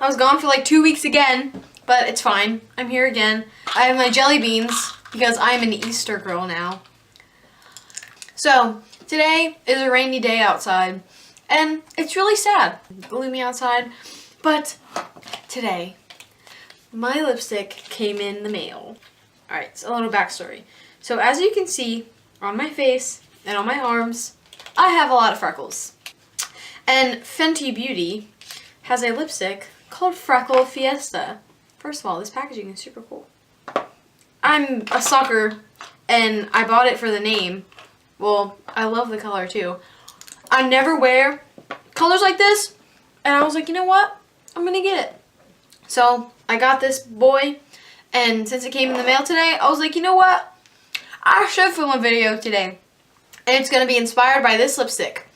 I was gone for like 2 weeks again, but it's fine. I'm here again. I have my jelly beans because I'm an Easter girl now. So, today is a rainy day outside, and it's really sad. Gloomy outside, but today, my lipstick came in the mail. Alright, so a little backstory. So, as you can see, on my face and on my arms, I have a lot of freckles. And Fenty Beauty has a lipstick called Freckle Fiesta. First of all, this packaging is super cool. I'm a sucker, and I bought it for the name. Well, I love the color too. I never wear colors like this, and I was like, you know what? I'm gonna get it. So I got this boy, and since it came in the mail today, I was like, you know what? I should film a video today, and it's gonna be inspired by this lipstick.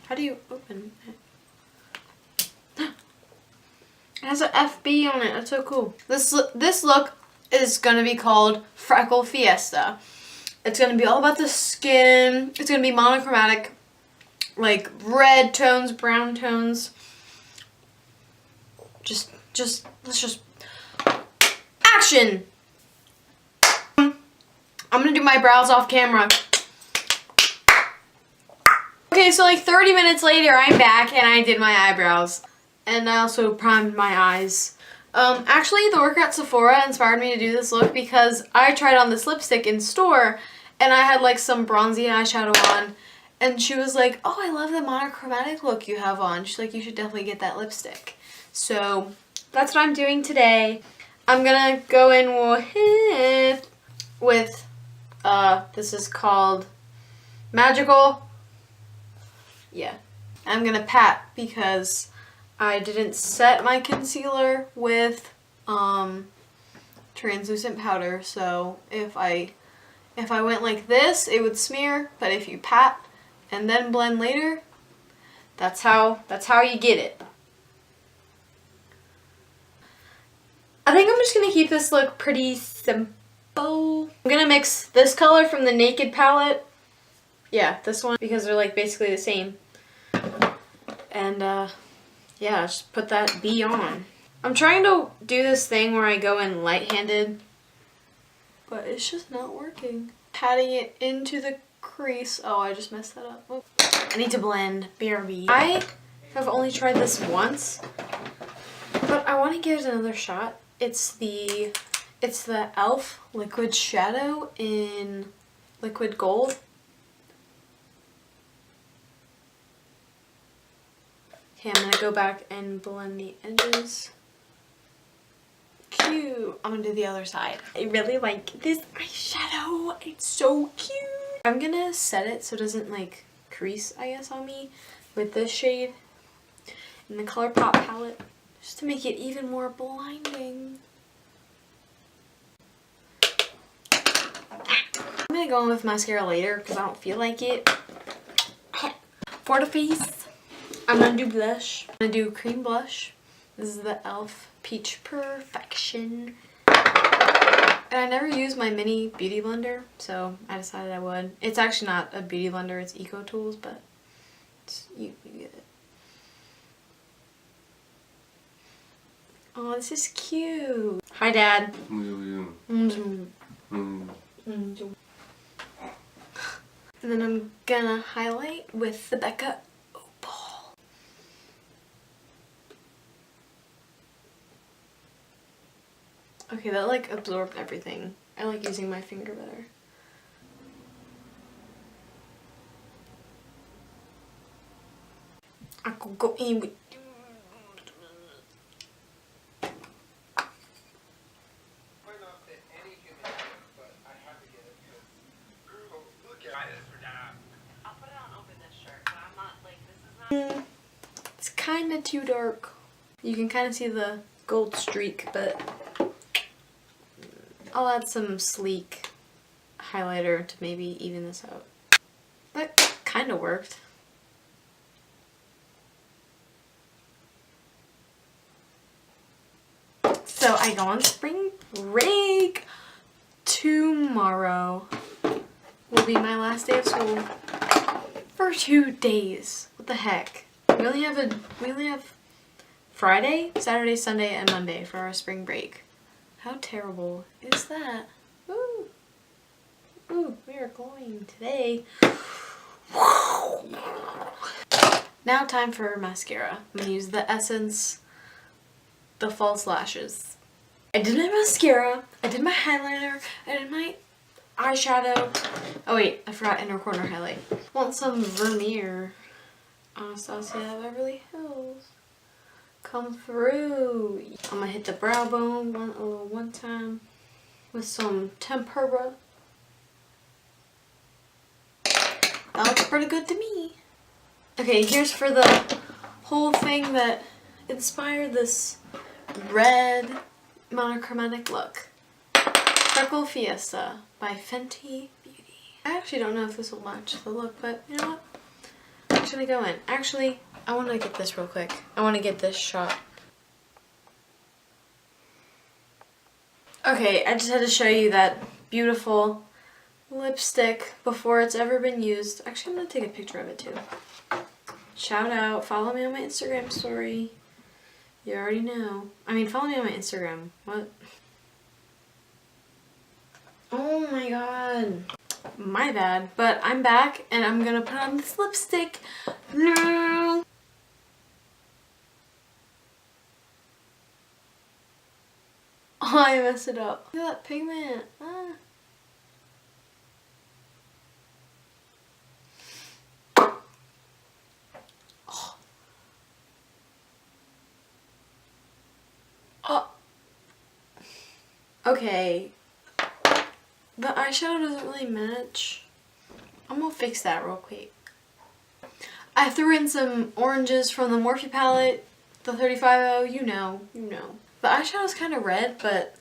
How do you open it? It has an FB on it. That's so cool. This look is gonna be called Freckle Fiesta. It's going to be all about the skin. It's going to be monochromatic, like red tones, brown tones. Let's just, action! I'm going to do my brows off camera. Okay, so like 30 minutes later, I'm back and I did my eyebrows. And I also primed my eyes. Actually, the worker at Sephora inspired me to do this look because I tried on this lipstick in store and I had like some bronzy eyeshadow on, and she was like, oh, I love the monochromatic look you have on. She's like, you should definitely get that lipstick. So that's what I'm doing today. I'm gonna go in with this is called Magical. Yeah. I'm gonna pat because I didn't set my concealer with translucent powder, so if I went like this, it would smear, but if you pat and then blend later, that's how you get it. I think I'm just going to keep this look pretty simple. I'm going to mix this color from the Naked palette. Yeah, this one, because they're like basically the same. And yeah, just put that B on. I'm trying to do this thing where I go in light-handed, but it's just not working. Patting it into the crease. Oh, I just messed that up. Oh. I need to blend. BRB. I have only tried this once, but I want to give it another shot. It's the e.l.f. Liquid Shadow in Liquid Gold. Okay, I'm going to go back and blend the edges. Cute. I'm going to do the other side. I really like this eyeshadow. It's so cute. I'm going to set it so it doesn't like crease, I guess, on me with this shade in the ColourPop palette just to make it even more blinding. I'm going to go in with mascara later because I don't feel like it. For the face, I'm going to do blush. I'm going to do cream blush. This is the e.l.f. Peach Perfection. And I never use my mini beauty blender, so I decided I would. It's actually not a beauty blender, it's Eco Tools, but you get it. Oh, this is cute. Hi, Dad. And then I'm gonna highlight with the Becca Opal. Okay, that like absorbed everything. I like using my finger better. I could go in with it's kind of too dark. You can kind of see the gold streak, but I'll add some sleek highlighter to maybe even this out. That kind of worked. So I go on spring break. Tomorrow will be my last day of school for 2 days. What the heck? We only have Friday, Saturday, Sunday, and Monday for our spring break. How terrible is that? Ooh. Ooh, we are glowing today. Now time for mascara. I'm gonna use the Essence, the false lashes. I did my mascara, I did my highlighter, I did my eyeshadow. Oh wait, I forgot inner corner highlight. Want some Vermeer. Anastasia Beverly Hills. Come through. I'm gonna hit the brow bone one time with some tempera. That looks pretty good to me. Okay, here's for the whole thing that inspired this red monochromatic look. Freckle Fiesta by Fenty Beauty. I actually don't know if this will match the look, but you know what? I'm just gonna go in. Actually, I want to get this real quick. I want to get this shot. Okay, I just had to show you that beautiful lipstick before it's ever been used. Actually, I'm gonna take a picture of it too. Shout out, follow me on my Instagram story. You already know. I mean, follow me on my Instagram. What? Oh my god. My bad. But I'm back and I'm gonna put on this lipstick. No. Oh, I messed it up. Look at that pigment. Ah. Oh. Okay. The eyeshadow doesn't really match. I'm gonna fix that real quick. I threw in some oranges from the Morphe palette, the 35-0, you know. The eyeshadow's kind of red, but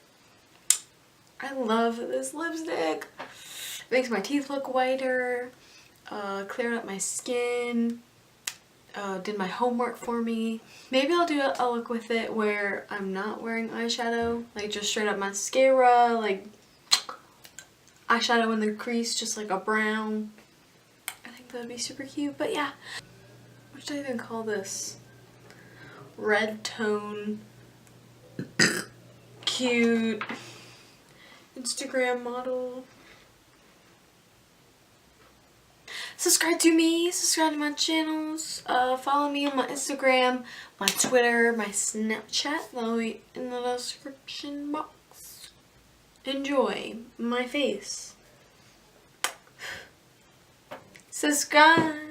I love this lipstick. It makes my teeth look whiter, cleared up my skin, did my homework for me. Maybe I'll do a look with it where I'm not wearing eyeshadow, like just straight up mascara, like eyeshadow in the crease, just like a brown. I think that would be super cute, but yeah. What should I even call this? Red tone, cute Instagram model. Subscribe to me, subscribe to my channels, follow me on my Instagram, my Twitter, my Snapchat, that'll be in the description box. Enjoy my face. Subscribe.